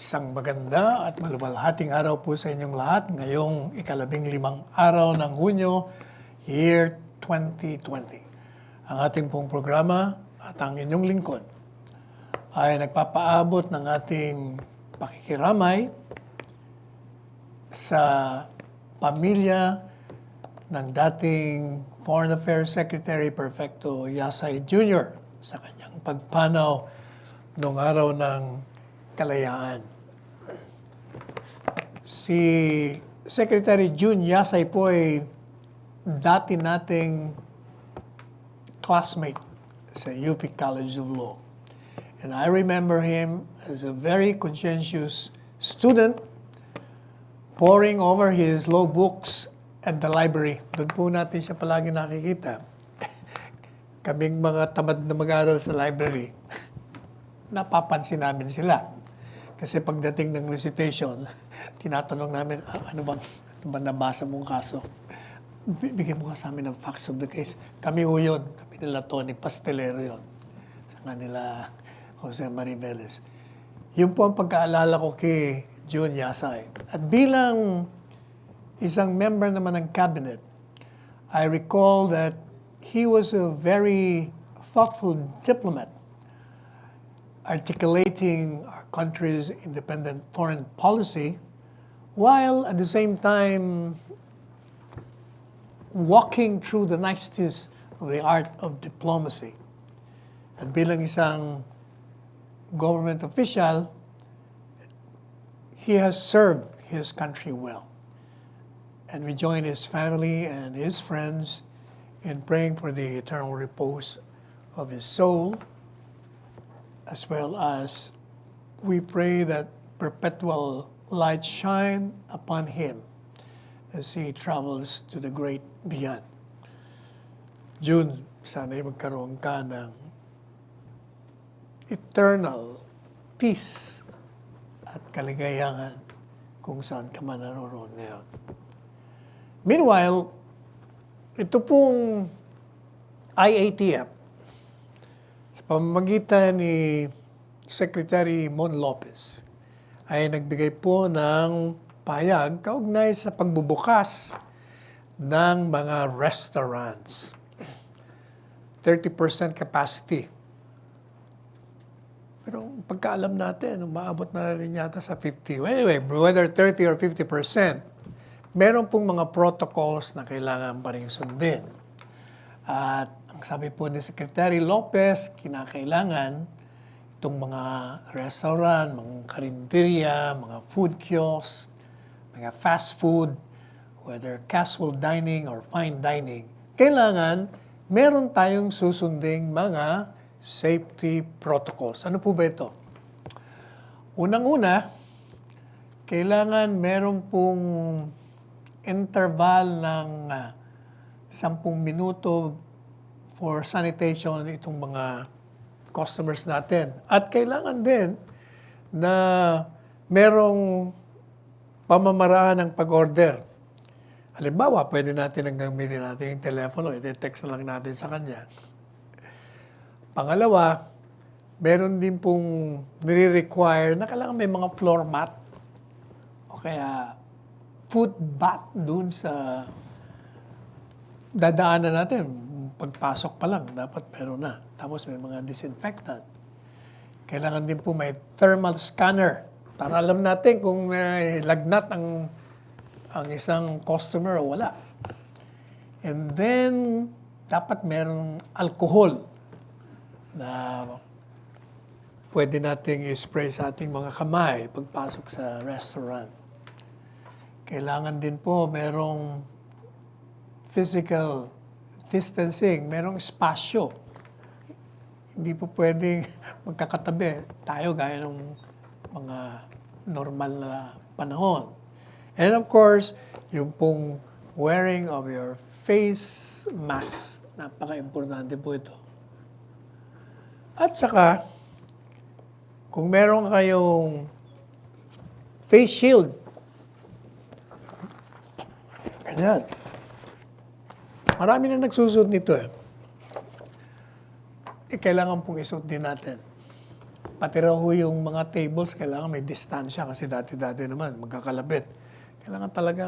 Isang maganda at maluwalhating araw po sa inyong lahat ngayong ika-15 araw ng Hunyo, year 2020. Ang ating pong programa at ang inyong lingkod ay nagpapaabot ng ating pakikiramay sa pamilya ng dating Foreign Affairs Secretary Perfecto Yasay Jr. sa kanyang pagpanaw noong araw ng kalayaan. Si Secretary Jun Yasay po ay dati nating classmate sa UP College of Law. And I remember him as a very conscientious student poring over his law books at the library. Doon po natin siya palagi nakikita. Kaming mga tamad na mag-aaral sa library, napapansin namin sila. Kasi pagdating ng recitation, tinatanong namin, ano bang nabasa mong kaso? Bigyan mo nga sa amin ng facts of the case. Kami ho yun. Kami nila Tony Pastelero yun. Sa kanila Jose Marie Velez. Yun po ang pagkaalala ko kay Jun Yasay. At bilang isang member naman ng cabinet, I recall that he was a very thoughtful diplomat, articulating our country's independent foreign policy, while at the same time walking through the niceties of the art of diplomacy. At bilang isang government official, he has served his country well. And we join his family and his friends in praying for the eternal repose of his soul, as well as we pray that perpetual light shine upon him as he travels to the great beyond. June, sana'y magkaroon ka ng eternal peace at kaligayahan kung saan ka man naroon ngayon. Meanwhile, ito pong IATF, sa pamamagitan ni Secretary Mon Lopez, ay nagbigay po ng pahayag kaugnay sa pagbubukas ng mga restaurants. 30% capacity. Pero pagkaalam natin, umaabot na rin yata sa 50. Anyway, whether 30 or 50%, meron pong mga protocols na kailangan pa rin sundin. At ang sabi po ni Secretary Lopez, kinakailangan itong mga restaurant, mga karinderya, mga food kiosks, mga fast food, whether casual dining or fine dining, kailangan meron tayong susunding mga safety protocols. Ano po ba ito? Unang-una, kailangan meron pong interval ng 10 minuto for sanitation itong mga customers natin. At kailangan din na merong pamamaraan ng pag-order. Halimbawa, pwede natin ang gamitin natin yung telepono, i-text na lang natin sa kanya. Pangalawa, meron din pong nire-require na kailangan may mga floor mat o kaya food bath dun sa dadaanan natin. Pagpasok pa lang, dapat meron na. Tapos may mga disinfectant. Kailangan din po may thermal scanner para alam natin kung may lagnat ang isang customer o wala. And then, dapat merong alcohol na pwede nating i-spray sa ating mga kamay pagpasok sa restaurant. Kailangan din po merong physical distancing, merong espasyo. Hindi po pwedeng magkakatabi tayo gaya ng mga normal na panahon. And of course, yung pong wearing of your face mask. Napaka-importante po ito. At saka, kung meron kayong face shield, ganyan. Marami na nagsusuot nito eh. Kailangan pong isuot din natin. Pati raw ho yung mga tables, kailangan may distansya kasi dati-dati naman, magkakalapit. Kailangan talaga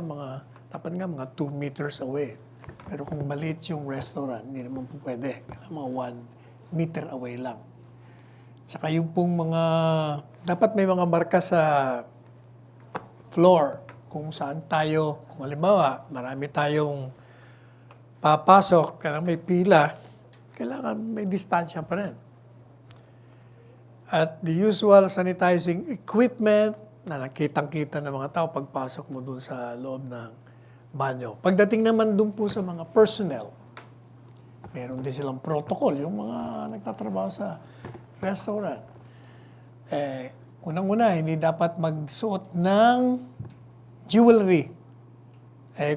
dapat nga mga 2 meters away. Pero kung maliit yung restaurant, hindi naman po pwede. Kailangan mga 1 meter away lang. Tsaka yung pong dapat may mga marka sa floor kung saan tayo, kung halimbawa, marami tayong papasok, kailangan may pila, kailangan may distansya pa rin. At the usual sanitizing equipment na nakitang-kita ng mga tao pagpasok mo dun sa loob ng banyo. Pagdating naman dun po sa mga personnel, meron din silang protocol, yung mga nagtatrabaho sa restaurant. Unang-una, hindi dapat magsuot ng jewelry.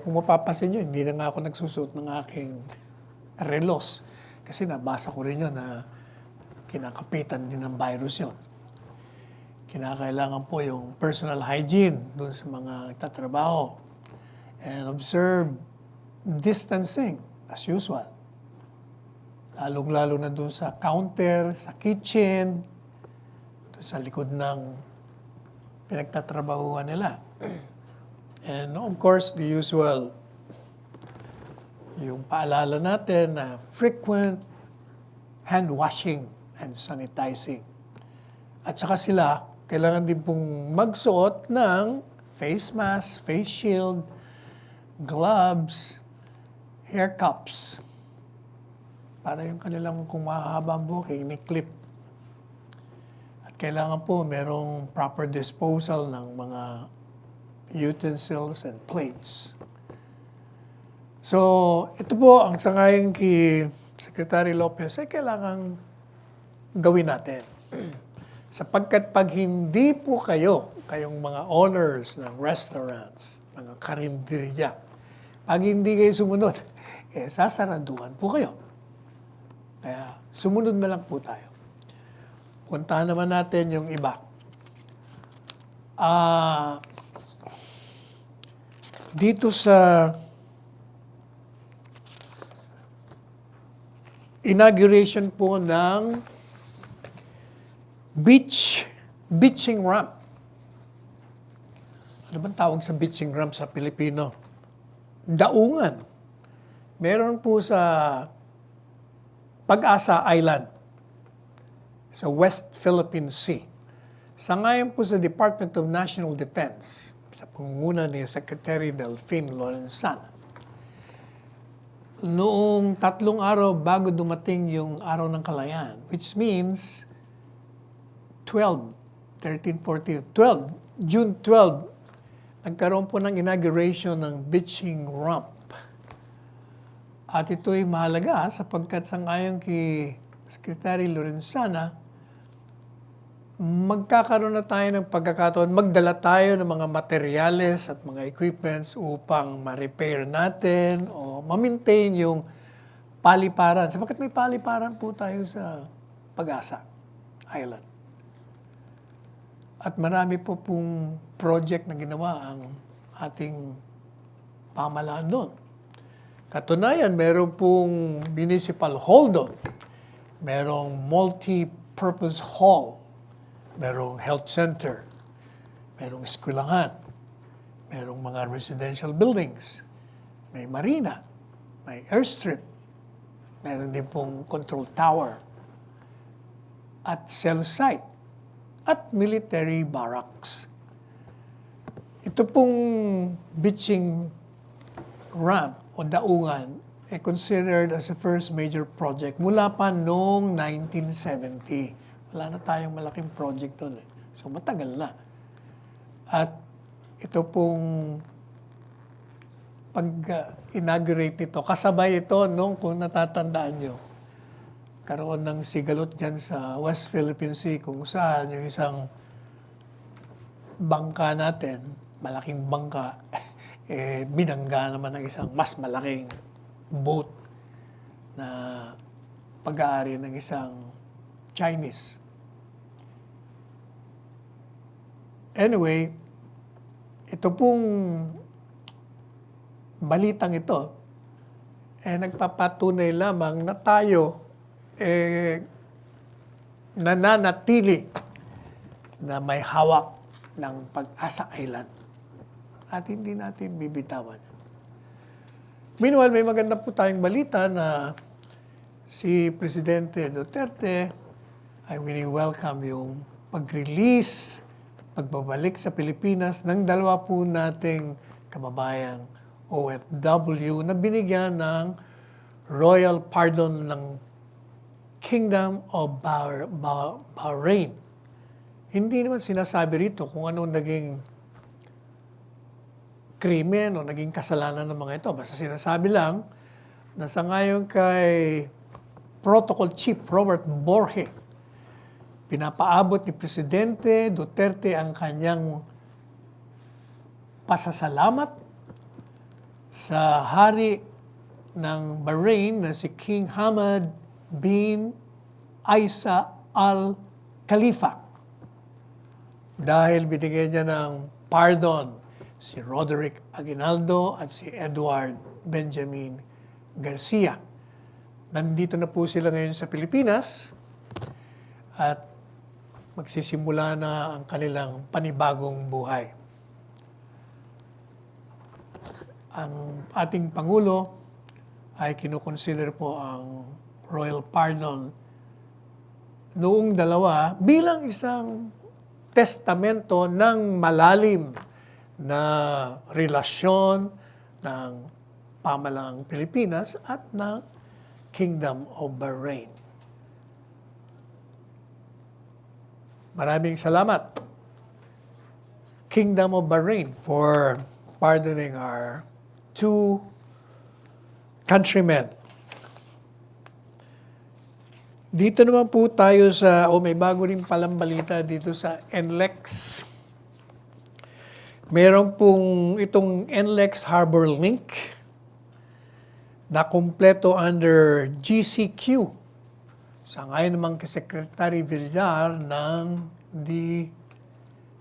Kung mapapansin nyo, hindi na nga ako nagsusuot ng aking relos. Kasi nabasa ko rin yun na kinakapitan din ng virus yun. Kinakailangan po yung personal hygiene dun sa mga nagtatrabaho. And observe distancing as usual. Lalong-lalo na dun sa counter, sa kitchen, dun sa likod ng pinagtatrabahuan nila. And of course, the usual, yung paalala natin na frequent hand washing and sanitizing. At saka sila, kailangan din pong magsuot ng face mask, face shield, gloves, hair cups. Para yung kanilang kung mahahaba ang buhok, ini-clip. At kailangan po merong proper disposal ng mga utensils and plates. So, ito po ang sangayon kay Secretary Lopez ay kailangang gawin natin. Sapagkat pag hindi po kayong mga owners ng restaurants, mga karinderya, pag hindi kayo sumunod, sasaraduhan po kayo. Kaya sumunod na lang po tayo. Puntahan naman natin yung iba. Dito sa inauguration po ng beaching ramp. Ano bang tawag sa beaching ramp sa Pilipino? Daungan. Meron po sa Pag-asa Island sa West Philippine Sea. Sangayon po sa Department of National Defense sa pangunguna ni Secretary Delphine Lorenzana. Noong 3 araw bago dumating yung araw ng kalayaan, which means 12, June 12, nagkaroon po ng inauguration ng beaching ramp. At ito'y mahalaga sapagkat sangayon kay Secretary Lorenzana, magkakaroon na tayo ng pagkakataon, magdala tayo ng mga materyales at mga equipments upang ma-repair natin o ma-maintain yung paliparan. Sapagkat may paliparan po tayo sa Pag-asa Island. At marami po pong project na ginawa ang ating pamahalaan doon. Katunayan, meron pong municipal hall doon. Merong multi-purpose hall. Merong health center. Merong eskwelahan. Merong mga residential buildings. May marina. May airstrip. Meron din pong control tower. At cell site. At military barracks. Ito pong beaching ramp o daungan ay considered as the first major project mula pa noong 1970. Wala na tayong malaking project doon. So matagal na. At ito pong pag-inaugurate nito, kasabay ito nung kung natatandaan nyo, karoon ng sigalot dyan sa West Philippine Sea kung saan yung isang bangka natin, malaking bangka, binangga naman ng isang mas malaking boat na pag-aari ng isang Chinese. Anyway, ito pong balitang ito, nagpapatunay lamang na tayo nananatili na may hawak ng Pag-asa Island. At hindi natin bibitawan. Meanwhile, may maganda po tayong balita na si Presidente Duterte ay wini-welcome yung pag-release at pagbabalik sa Pilipinas ng dalawa po nating kababayang OFW na binigyan ng royal pardon ng Kingdom of Bahrain. Hindi naman sinasabi rito kung anong naging krimen o naging kasalanan ng mga ito. Basta sinasabi lang na sa ngayon kay Protocol Chief Robert Borge, pinapaabot ni Presidente Duterte ang kanyang pasasalamat sa hari ng Bahrain na si King Hamad bin Isa Al Khalifa dahil binigyan niya ng pardon si Roderick Aguinaldo at si Edward Benjamin Garcia. Nandito na po sila ngayon sa Pilipinas at magsisimula na ang kanilang panibagong buhay. Ang ating Pangulo ay kinukonsider po ang royal pardon noong dalawa bilang isang testamento ng malalim na relasyon ng pamalang Pilipinas at ng Kingdom of Bahrain. Maraming salamat, Kingdom of Bahrain, for pardoning our two countrymen. Dito naman po tayo sa, may bago rin palang balita dito sa NLEX. Meron pong itong NLEX Harbor Link na kumpleto under GCQ. Sa ngayon naman kay Secretary Villar ng the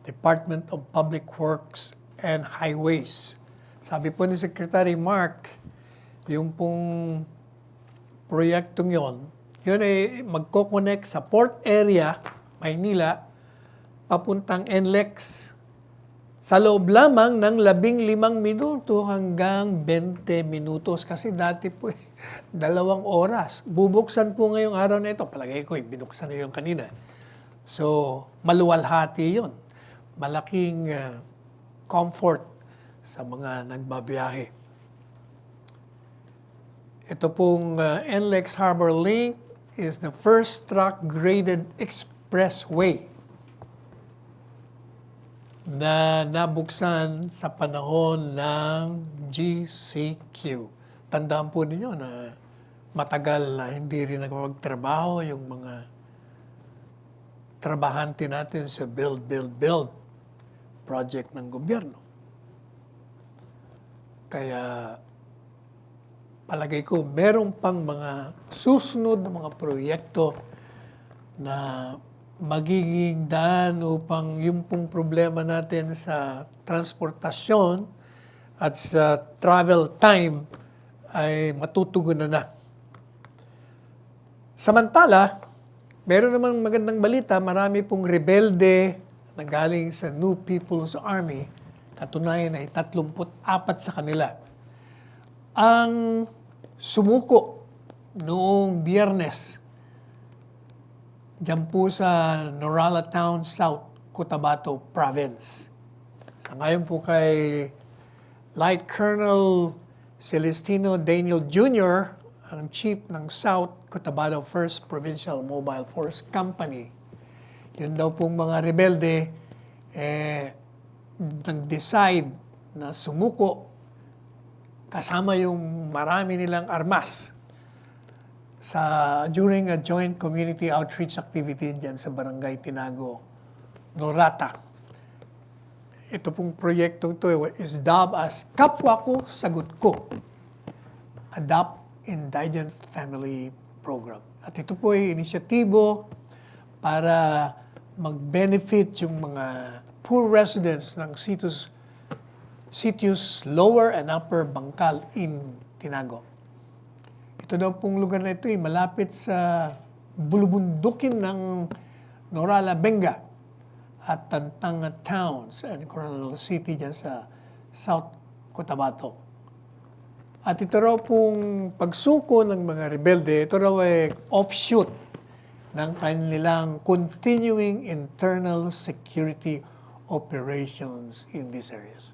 Department of Public Works and Highways. Sabi po ni Secretary Mark, yung pong proyektong yun ay magkoconnect sa port area, Maynila, papuntang NLEX sa loob lamang ng 15 minuto hanggang 20 minutos. Kasi dati po, 2 oras. Bubuksan po ngayong araw na ito. Palagay ko, binuksan na yung kanina. So, maluwalhati yun. Malaking comfort sa mga nagbabiyahe. Ito pong NLEX Harbor Link is the first truck-graded expressway na nabuksan sa panahon ng GCQ. Tandaan po ninyo na matagal na hindi rin nagpapagtrabaho yung mga trabahante natin sa build project ng gobyerno. Kaya palagay ko meron pang mga susunod na mga proyekto na magiging daan upang yung pong problema natin sa transportasyon at sa travel time ay matutugunan na. Samantala, meron namang magandang balita, marami pong rebelde na galing sa New People's Army, katunayan ay 34 sa kanila. Ang sumuko noong Biyernes, diyan po sa Norala Town, South Cotabato Province. Sa ngayon po kay Light Colonel Celestino Daniel Jr., ang chief ng South Cotabato 1st Provincial Mobile Force Company. Yun daw pong mga rebelde, nag-decide na sumuko kasama yung marami nilang armas during a joint community outreach activity dyan sa Barangay Tinago, Norata. Ito pong proyekto ito is dubbed as Kapwa Ko, Sagot Ko, Adopt Indigent Family Program. At ito po ay inisyatibo para mag-benefit yung mga poor residents ng sitios Lower and Upper Bangkal in Tinago. Ito daw pong lugar na ito ay malapit sa bulubundukin ng Norala, Benga. at Tantanga Towns and Coronado City dyan sa South Cotabato. At ito raw pong pagsuko ng mga rebelde, ito raw ay offshoot ng kanilang continuing internal security operations in these areas.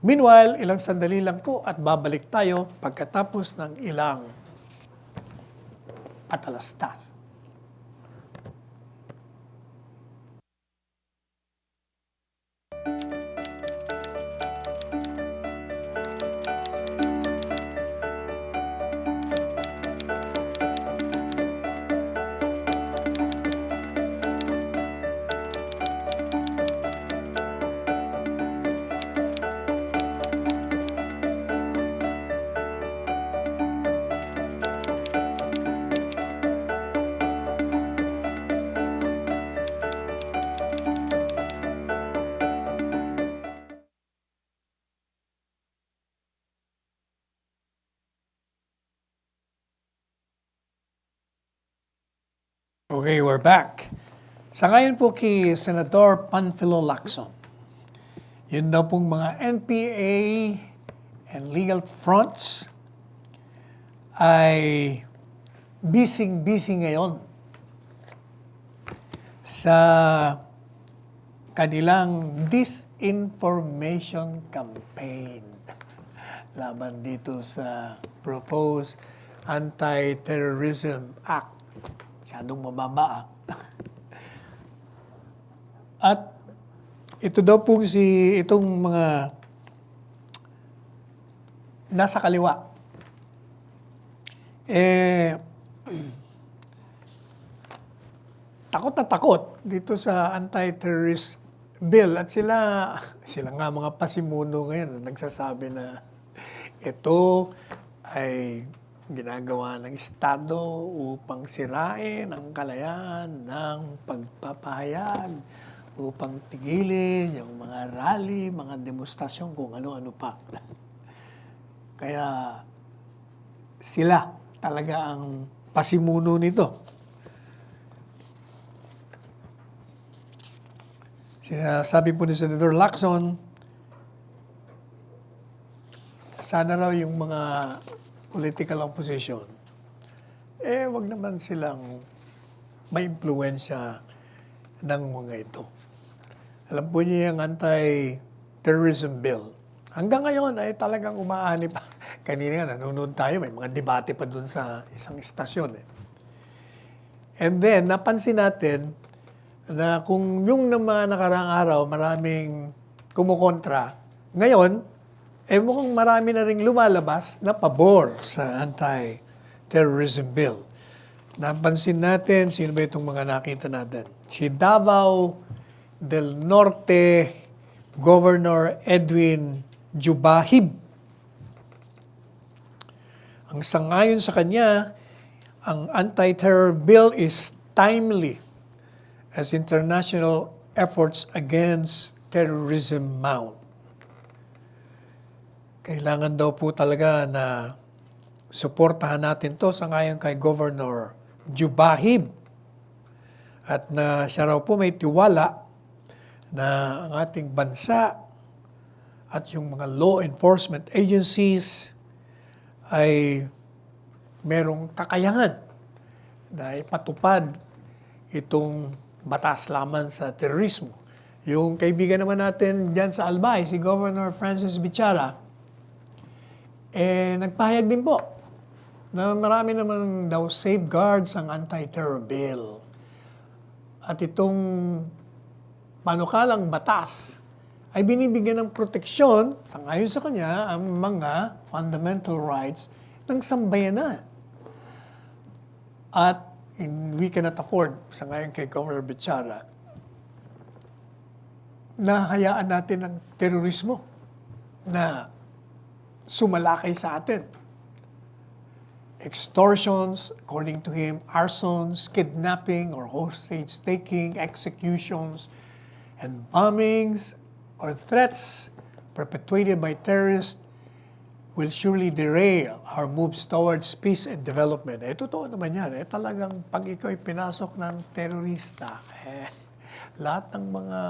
Meanwhile, ilang sandali lang po at babalik tayo pagkatapos ng ilang patalastas. Okay, we're back. Sa ngayon po kay Senador Panelo Lacson, yun daw pong mga NPA and legal fronts ay busy ngayon sa kanilang disinformation campaign laban dito sa proposed Anti-Terrorism Act. Masyadong mababa. At ito daw po itong mga nasa kaliwa. Takot na takot dito sa anti-terrorist bill. At sila nga mga pasimuno ngayon nagsasabi na ito ay ginagawa ng Estado upang sirain ang kalayaan ng pagpapahayag, upang tigilin yung mga rally, mga demonstrasyon, kung ano-ano pa. Kaya sila talaga ang pasimuno nito. Sabi po ni Senator Lacson, sana raw yung mga political opposition, wag naman silang ma-impluwensya ng mga ito. Alam po niyo yung anti-terrorism bill. Hanggang ngayon ay talagang umaani pa. Kanina nga, nanonood tayo, may mga debate pa dun sa isang istasyon. And then, napansin natin na kung yung mga nakaraang araw, maraming kumukontra, ngayon, mukhang marami na rin lumalabas na pabor sa anti-terrorism bill. Napansin natin, sino ba itong mga nakita natin? Si Davao del Norte Governor Edwin Jubahib. Ang sangayon sa kanya, ang anti-terror bill is timely as international efforts against terrorism mount. Kailangan daw po talaga na suportahan natin to sa ngayon kay Governor Jubahib. At na siya raw po may tiwala na ang ating bansa at yung mga law enforcement agencies ay merong kakayahan na ipatupad itong batas laman sa terorismo. Yung kaibigan naman natin dyan sa Albay, si Governor Francis Bichara, nagpahayag din po na marami naman daw safeguards ang anti-terror bill. At itong panukalang batas ay binibigyan ng proteksyon, sangayon sa kanya, ang mga fundamental rights ng sambayanan. At we cannot afford, sangayon kay Governor Bichara, na hayaan natin ang terorismo na sumalakay sa atin. Extortions, according to him, arsons, kidnapping or hostage-taking, executions, and bombings or threats perpetrated by terrorists will surely derail our moves towards peace and development. Totoo naman yan. Talagang pag ikaw ay pinasok ng terorista, lahat ng mga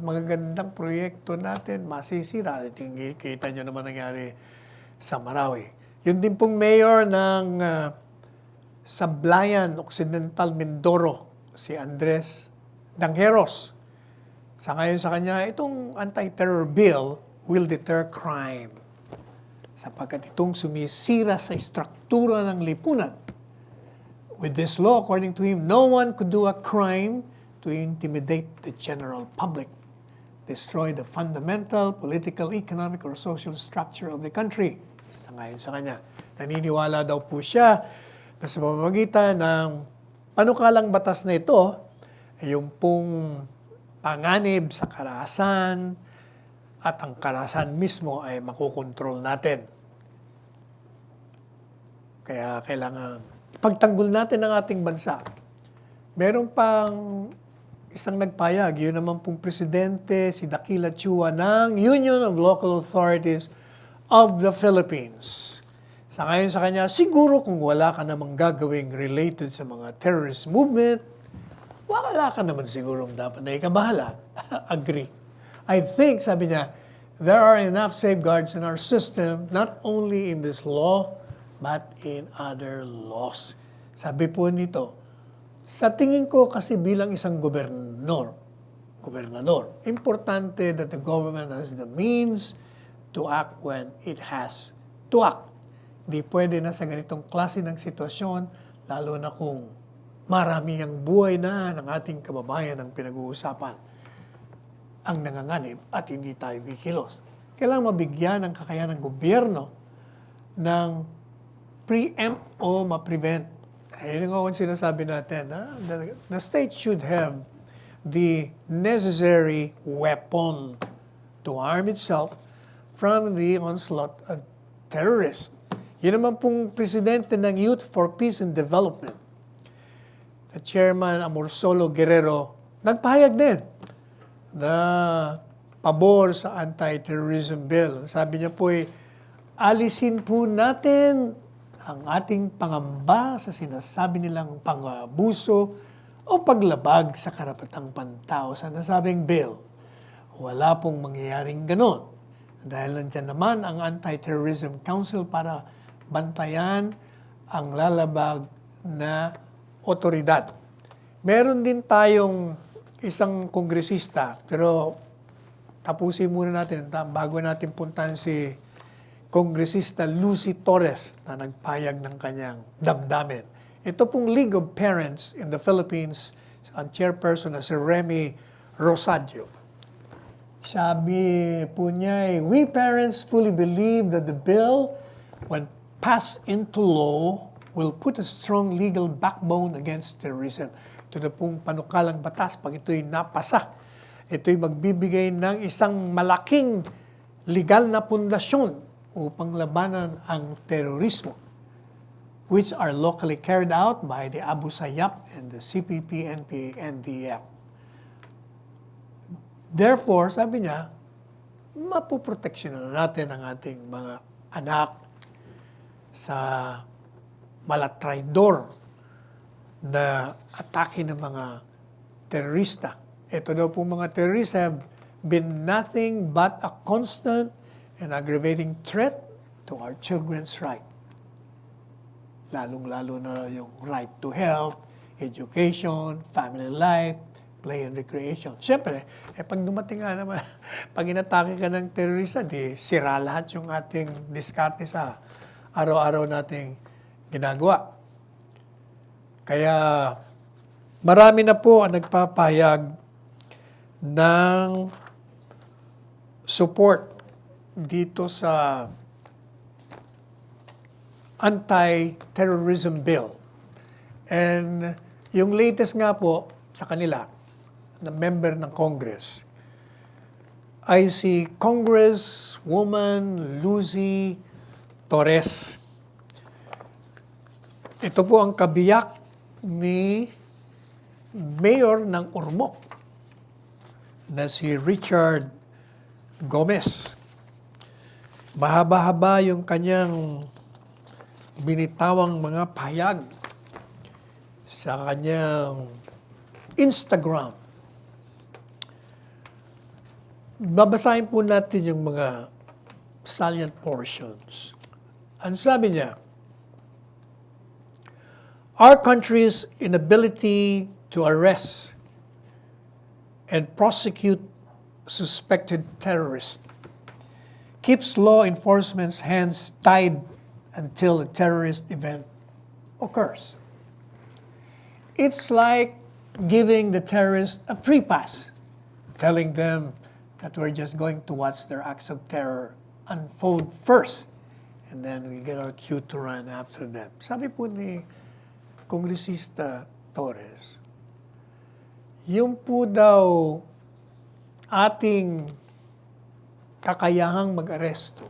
magagandang proyekto natin masisira. Kita nyo naman nangyari sa Marawi. Yun din pong mayor ng Sablayan, Occidental Mindoro, si Andres Dangeros. Sa ngayon sa kanya, itong anti-terror bill will deter crime. Sapagkat itong sumisira sa istruktura ng lipunan. With this law, according to him, no one could do a crime to intimidate the general public, destroy the fundamental political, economic, or social structure of the country. Sa ngayon sa kanya, naniniwala daw po siya na sa pamamagitan ng panukalang batas na ito, yung pong panganib sa karahasan at ang karahasan mismo ay makokontrol natin. Kaya kailangan ipagtanggol natin ang ating bansa. Meron pang isang nagpayag, yun naman pong presidente, si Dakila Chua ng Union of Local Authorities of the Philippines. Sa ngayon sa kanya, siguro kung wala ka namang gagawing related sa mga terrorist movement, wala ka naman sigurong dapat na ikabahala. Agree. I think, sabi niya, there are enough safeguards in our system, not only in this law, but in other laws. Sabi po nito, sa tingin ko kasi bilang isang gobernador, importante that the government has the means to act when it has to act. Di pwede na sa ganitong klase ng sitwasyon, lalo na kung marami ang buhay na ng ating kababayan ang pinag-uusapan ang nanganganib at hindi tayo kikilos. Kailangan mabigyan ng kakayahan ng gobyerno ng preempt o ma-prevent. Ayun nga kung sinasabi natin, the state should have the necessary weapon to arm itself from the onslaught of terrorists. Yun naman pong presidente ng Youth for Peace and Development, the Chairman Amorsolo Guerrero, nagpahayag din na pabor sa anti-terrorism bill. Sabi niya po alisin po natin ang ating pangamba sa sinasabi nilang pang-abuso o paglabag sa karapatang pantao sa nasabing bill. Wala pong mangyayaring ganon. Dahil nandiyan naman ang Anti-Terrorism Council para bantayan ang lalabag na otoridad. Meron din tayong isang kongresista, pero tapusin muna natin bago natin puntahan si Kongresista Lucy Torres na nagpayag ng kanyang damdamin. Ito pong League of Parents in the Philippines, ang chairperson na si Remy Rosadio. Sabi po niya, we parents fully believe that the bill, when passed into law, will put a strong legal backbone against terrorism. Ito na pong panukalang batas, pag ito'y napasa, ito'y magbibigay ng isang malaking legal na pundasyon upang labanan ang terorismo, which are locally carried out by the Abu Sayyaf and the CPP, NPA, NDF. Therefore, sabi niya, mapuproteksyonan natin ang ating mga anak sa malatraidor na atake ng mga terorista. Ito daw po mga terrorista have been nothing but a constant and aggravating threat to our children's right. Lalong-lalo na yung right to health, education, family life, play and recreation. Siyempre, pag dumating nga naman, pag inatake ka ng terorista, di sira lahat yung ating diskarte sa araw-araw nating ginagawa. Kaya marami na po ang nagpapahayag ng support dito sa anti-terrorism bill. And yung latest nga po sa kanila, na member ng Congress, ay si Congresswoman Lucy Torres. Ito po ang kabiyak ni Mayor ng Ormoc na si Richard Gomez. Mahaba-haba yung kanyang binitawang mga pahayag sa kanyang Instagram. Babasahin po natin yung mga salient portions. Ang sabi niya, our country's inability to arrest and prosecute suspected terrorists keeps law enforcement's hands tied until a terrorist event occurs. It's like giving the terrorists a free pass, telling them that we're just going to watch their acts of terror unfold first, and then we get our cue to run after them. Sabi po ni Kongresista Torres, yung po daw ating kakayahang mag-aresto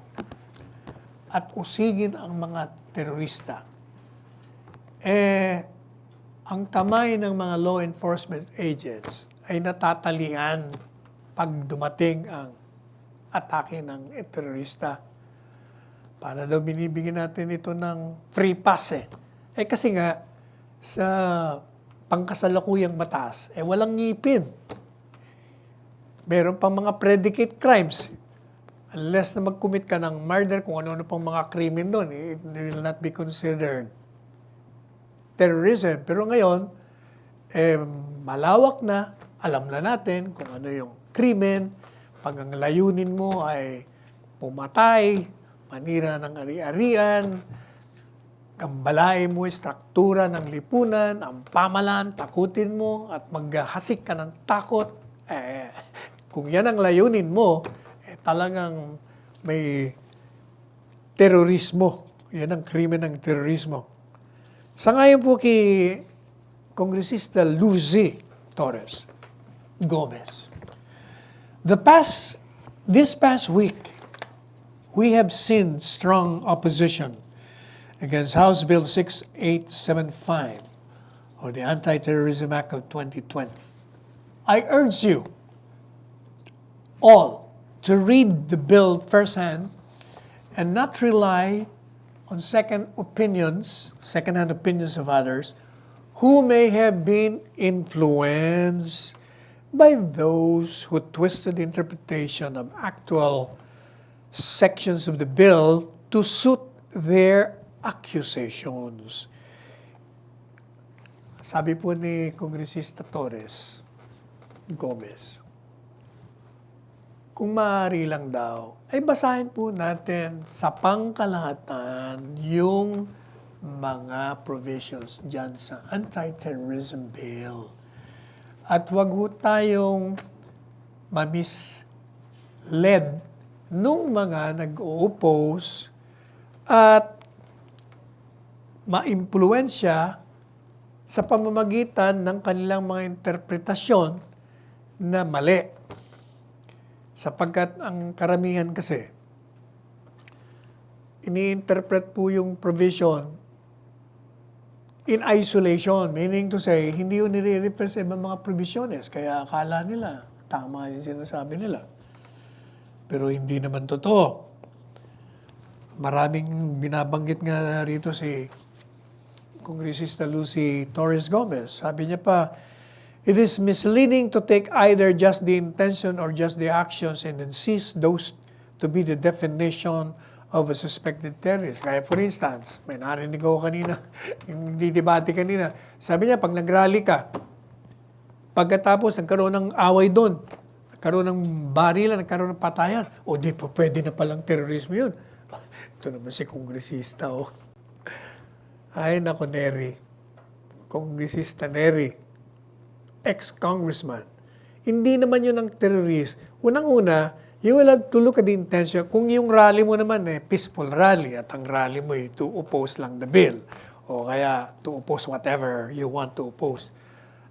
at usigin ang mga terorista, ang kamay ng mga law enforcement agents ay natatalian pag dumating ang atake ng terorista. Para daw binibigyan natin ito ng free pass kasi nga, sa pangkasalukuyang batas, walang ngipin. Meron pang mga predicate crimes. Unless na mag-commit ka ng murder, kung ano-ano pang mga krimen doon, it will not be considered terrorism. Pero ngayon, malawak na, alam na natin kung ano yung krimen. Pag ang layunin mo ay pumatay, manira ng ari-arian, gambalain mo yung struktura ng lipunan, ang pamalan, takutin mo, at maghasik ka ng takot. Kung yan ang layunin mo, talagang may terorismo. Yan ang krimen ng terorismo. Sangayon po kay Kongresista Lucy Torres Gomez. This past week, we have seen strong opposition against House Bill 6875, or the Anti-Terrorism Act of 2020. I urge you all to read the bill firsthand and not rely on second-hand opinions of others who may have been influenced by those who twisted the interpretation of actual sections of the bill to suit their accusations. Sabi po ni Kongresista Torres Gomez, kung maaari lang daw, ay basahin po natin sa pangkalahatan yung mga provisions dyan sa anti-terrorism bill. At wag ho tayong mamisled nung mga nag-o-oppose at ma-impluwensya sa pamamagitan ng kanilang mga interpretasyon na mali. Sapagkat ang karamihan kasi, ini-interpret po yung provision in isolation, meaning to say, hindi yun nire-refer sa ibang mga provisiones, kaya akala nila, tama yung sinasabi nila. Pero hindi naman totoo. Maraming binabanggit nga rito si Kongresista Lucy Torres Gomez. Sabi niya pa, it is misleading to take either just the intention or just the actions and insist those to be the definition of a suspected terrorist. Kaya for instance, may narinig ako kanina, yung didebate kanina, sabi niya, pag nag-rally ka, pagkatapos nagkaroon ng away doon, nagkaroon ng barilan, nagkaroon ng patayan, o di pa pwede na palang terorismo yun. Ito naman si Kongresista, Ay, nako, Neri. Kongresista Neri. Ex-congressman. Hindi naman yun ang terrorist. Unang-una, you will have to look at the intention. Kung yung rally mo naman peaceful rally at ang rally mo to oppose lang the bill o kaya to oppose whatever you want to oppose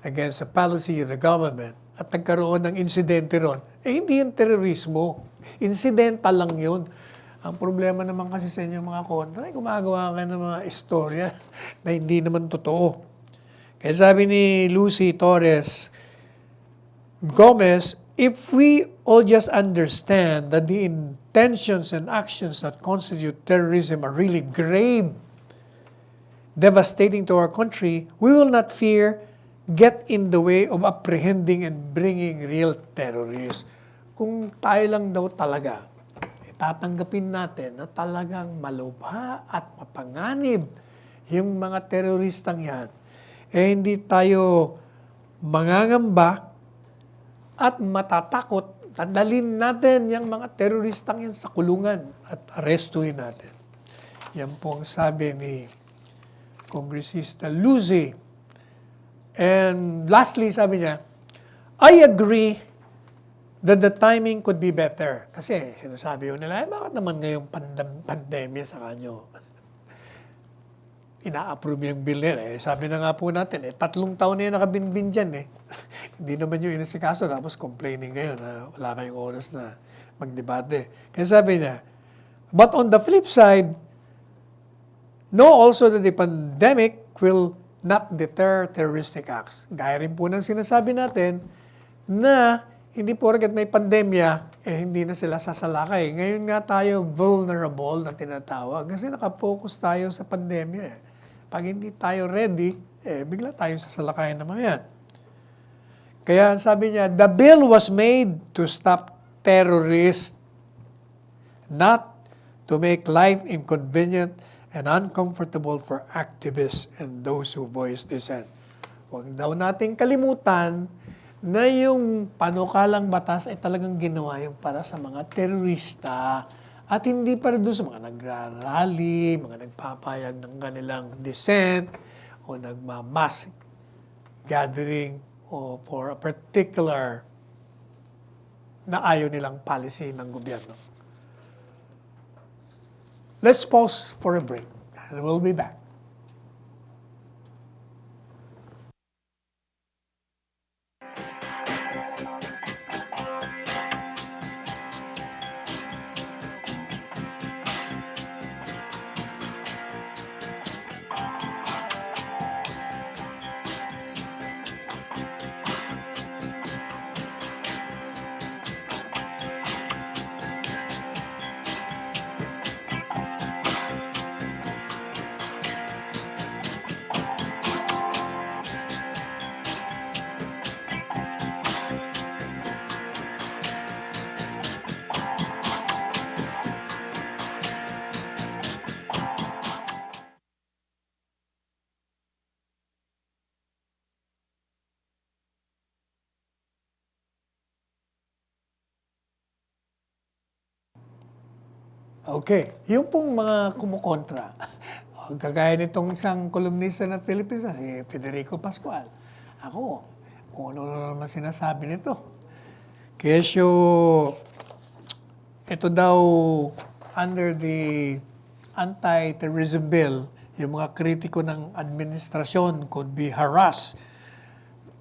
against the policy of the government at nagkaroon ng insidente ron, hindi yung terrorismo. Incidental lang yun. Ang problema naman kasi sa inyo mga kontra, gumagawa ka ng mga istorya na hindi naman totoo. Kaya sabi ni Lucy Torres Gomez, if we all just understand that the intentions and actions that constitute terrorism are really grave, devastating to our country, we will not fear get in the way of apprehending and bringing real terrorists. kung tayo lang daw talaga, tatanggapin natin na talagang malubha at mapanganib yung mga teroristang yan, hindi tayo mangangamba at matatakot, dadalhin natin yung mga teroristang yan sa kulungan at arestuhin natin. Yan po ang sabi ni Kongresista Lucy. And lastly, sabi niya, I agree that the timing could be better. Kasi sinasabi yun nila, bakit naman ngayong pandemya sa kanyo? Ina-approve yung bill nila. Sabi na nga po natin, 3 taon na yung nakabinbin dyan. Hindi naman yung inasikaso, tapos complaining ngayon na wala kayong oras na magdebate. Kaya sabi niya, but on the flip side, know also that the pandemic will not deter terroristic acts. Gaya rin po ng sinasabi natin na hindi po agad may pandemya, hindi na sila sasalakay. Ngayon nga tayo vulnerable na tinatawag kasi nakapokus tayo sa pandemya. Pag hindi tayo ready, bigla tayo sasalakayan naman yan. Kaya sabi niya, the bill was made to stop terrorists, not to make life inconvenient and uncomfortable for activists and those who voice dissent. Huwag daw nating kalimutan na yung panukalang batas ay talagang ginawa yung para sa mga terorista at hindi para doon sa mga nagrarally, mga nagpapayag ng kanilang dissent o nagmamass gathering o for a particular na ayaw nilang policy ng gobyerno. Let's pause for a break and we'll be back. Okay, yung pong mga kumukontra, kagaya nitong isang kolumnista ng Philippines, si Federico Pascual. Ako, kung ano naman sinasabi nito. Kesyo, ito daw, under the anti-terrorism bill, yung mga kritiko ng administrasyon could be harassed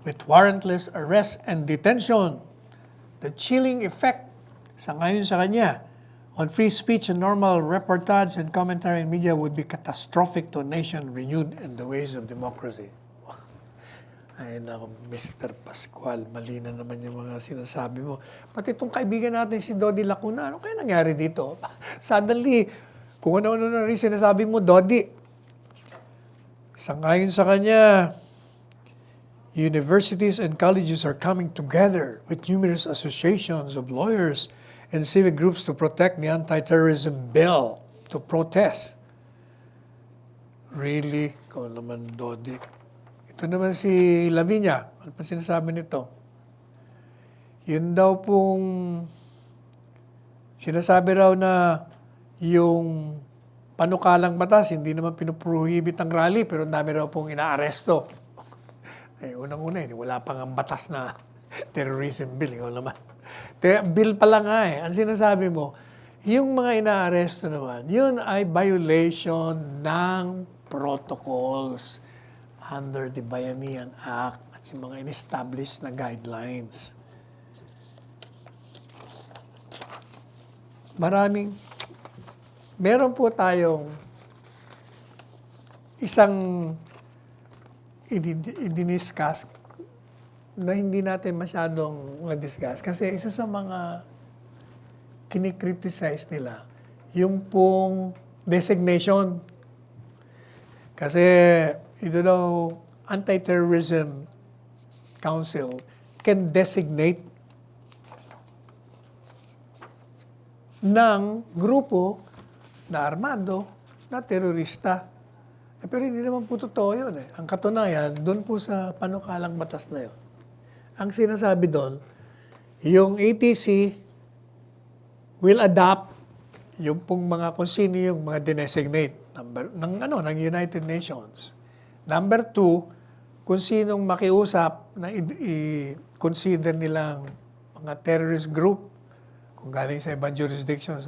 with warrantless arrest and detention. The chilling effect sa ngayon sa kanya on free speech and normal reportage and commentary in media would be catastrophic to a nation renewed in the ways of democracy. Ay nako, Mr. Pascual, mali na naman yung mga sinasabi mo. Pati itong kaibigan natin si Dodi Lacuna, ano kaya nangyari dito? Suddenly, kung ano-ano na rin sinasabi mo, Dodi, sangayon sa kanya, universities and colleges are coming together with numerous associations of lawyers and civic groups to protect the anti-terrorism bill, to protest. Really? Ikaw naman, Dodi. Ito naman si Lavinia. Ano pa sinasabi nito? Yun daw pong sinasabi raw na yung panukalang batas, hindi naman pinuprohibit ang rally, pero dami raw pong inaaresto. Unang-una, wala pang ang batas na terrorism bill. Ikaw naman. Bill pala nga Ang sinasabi mo, yung mga inaaresto naman, yun ay violation ng protocols under the Bayanihan Act at yung mga in-establish na guidelines. Meron po tayong isang i-discuss na hindi natin masyadong na-discuss kasi isa sa mga kinikriticize nila yung pong designation. Kasi ito daw, Anti-Terrorism Council can designate ng grupo na armado na terorista. Pero hindi naman po totoo yun eh. Ang katunayan, doon po sa panukalang batas na yun. Ang sinasabi doon, yung ATC will adopt yung pong mga kung sino yung mga dinesignate ng United Nations. Number 2, kung sinong makiusap na i-consider nilang mga terrorist group kung galing sa ibang jurisdiction,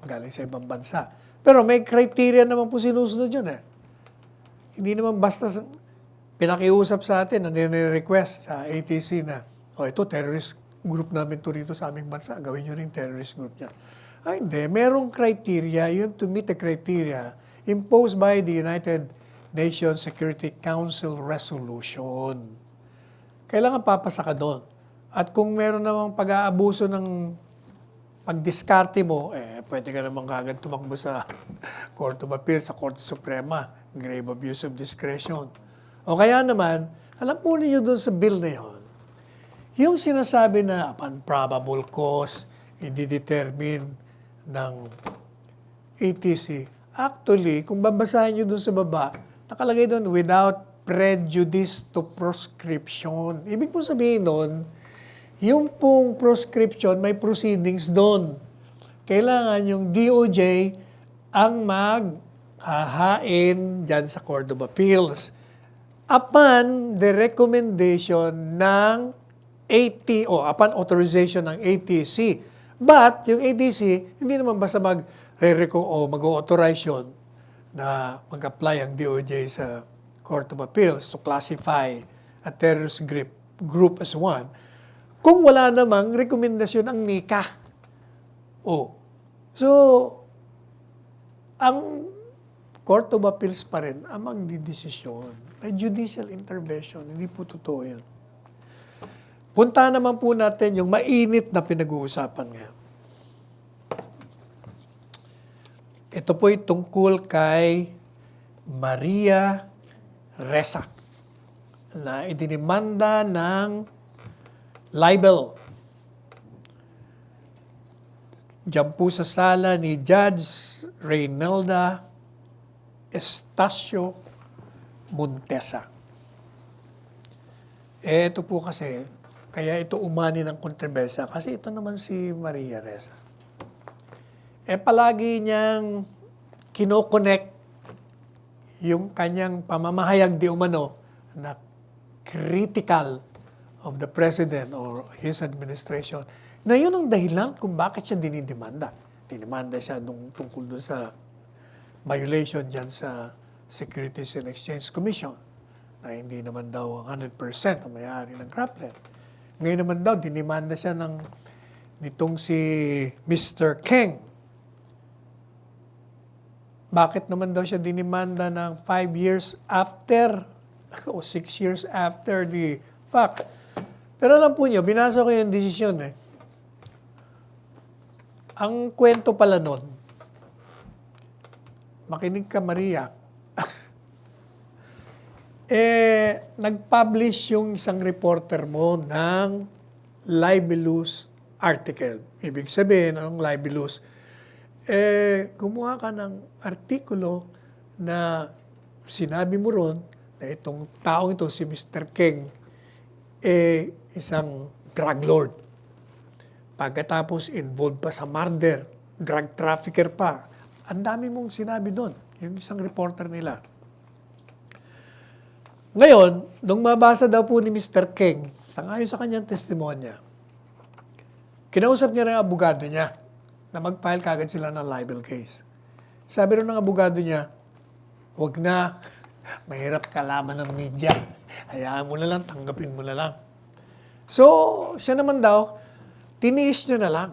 galing sa ibang bansa. Pero may criteria naman po sinusunod yun eh. Hindi naman basta pinakiusap sa atin, nire-request sa ATC na, ito, terrorist group namin to rito sa aming bansa, gawin nyo rin terrorist group niya. Ay, hindi. Merong criteria. You have to meet the criteria imposed by the United Nations Security Council Resolution. Kailangan papasa ka doon. At kung meron namang pag-aabuso ng pagdiskarte mo, pwede ka namang kagad tumakbo sa Court of Appeal, sa Korte Suprema, grave abuse of discretion. O kaya naman, alam po ninyo doon sa bill na yun, yung sinasabi na upon probable cause, i-determine ng ATC, actually, kung babasahin nyo doon sa baba, nakalagay doon, without prejudice to proscription. Ibig po sabihin doon, yung pong proscription, may proceedings doon. Kailangan yung DOJ ang maghahain dyan sa Court of Appeals upon the recommendation ng upon authorization ng ATC. But, yung ATC, hindi naman basta mag-authorize yun na mag-apply ang DOJ sa Court of Appeals to classify a terrorist group as one, kung wala namang rekomendasyon ang NICA. So, ang Court of Appeals pa rin ang magdidesisyon. May judicial intervention. Hindi po totoo yan. Punta naman po natin yung mainit na pinag-uusapan ngayon. Ito po ay tungkol kay Maria Ressa na idinimanda ng libel. Diyan po sa sala ni Judge Reynelda Estacio Montesa. Ito po kasi, kaya ito umani ng kontrobersya kasi ito naman si Maria Ressa. Palagi niyang kinokonek yung kanyang pamamahayag di umano na critical of the President or his administration na yun ang dahilan kung bakit siya dinidemanda. Dinimanda siya tungkol doon sa violation dyan sa Securities and Exchange Commission na hindi naman daw 100% ang may-ari ng grappler. Ngayon naman daw, dinimanda siya nitong si Mr. Keng. Bakit naman daw siya dinimanda ng 5 years after o 6 years after the fact? Pero alam po niyo, binasa ko yung desisyon eh. Ang kwento pala nun, makinig ka Maria, nag-publish yung isang reporter mo ng libelous article. Ibig sabihin, anong libelous? Gumawa ka ng artikulo na sinabi mo ron na itong taong ito, si Mr. Keng, isang drug lord. Pagkatapos involved pa sa murder, drug trafficker pa. Ang dami mong sinabi doon, yung isang reporter nila. Ngayon, nung mabasa daw po ni Mr. Keng, sangayon sa kanyang testimonya, kinausap niya rin ang abogado niya na mag-file kagad sila ng libel case. Sabi rin ng abogado niya, huwag na, mahirap kalaban ng media. Hayaan mo na lang, tanggapin mo na lang. So, siya naman daw, tiniis niya na lang.